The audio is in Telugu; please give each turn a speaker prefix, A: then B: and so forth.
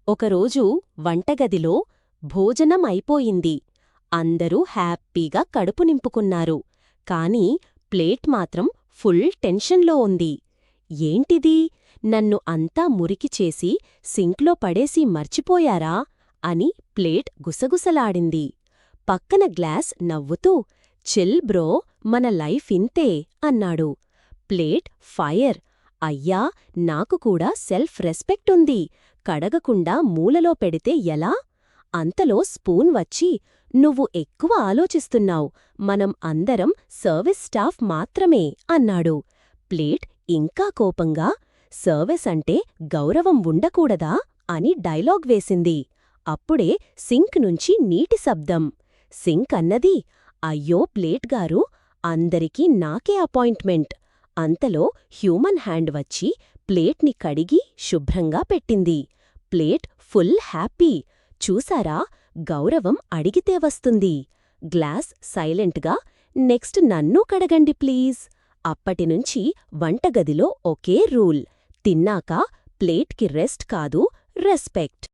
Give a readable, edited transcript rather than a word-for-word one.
A: ఒకరోజు వంటగదిలో భోజనం అయిపోయింది. అందరూ హ్యాపీగా కడుపు నింపుకున్నారు. కాని ప్లేట్ మాత్రం ఫుల్ టెన్షన్లో ఉంది. ఏంటిది? నన్ను అంతా మురికి చేసి సింక్లో పడేసి మర్చిపోయారా అని ప్లేట్ గుసగుసలాడింది. పక్కన గ్లాస్ నవ్వుతూ, చిల్ బ్రో, మన లైఫ్ ఇంతే అన్నాడు. Plate fire. అయ్యా, నాకు కూడా సెల్ఫ్ రెస్పెక్ట్ ఉంది. కడగకుండా మూలలో పెడితే ఎలా? అంతలో స్పూన్ వచ్చి, నువ్వు ఎక్కువ ఆలోచిస్తున్నావ్, మనం అందరం సర్వీస్ స్టాఫ్ మాత్రమే అన్నాడు. ప్లేట్ ఇంకా కోపంగా, సర్వీస్ అంటే గౌరవం ఉండకూడదా అని డైలాగ్ వేసింది. అప్పుడే సింక్ నుంచి నీటి శబ్దం. సింక్ అన్నది, అయ్యో ప్లేట్ గారు, అందరికీ నాకే అపాయింట్మెంట్. అంతలో హ్యూమన్ హ్యాండ్ వచ్చి ప్లేట్ని కడిగి శుభ్రంగా పెట్టింది. Plate full happy. చూసారా, గౌరవం అడిగితే వస్తుంది. గ్లాస్ సైలెంట్గా, నెక్స్ట్ నన్నూ కడగండి ప్లీజ్. అప్పటినుంచి వంటగదిలో ఒకే రూల్. తిన్నాక ప్లేట్కి రెస్ట్ కాదు, రెస్పెక్ట్.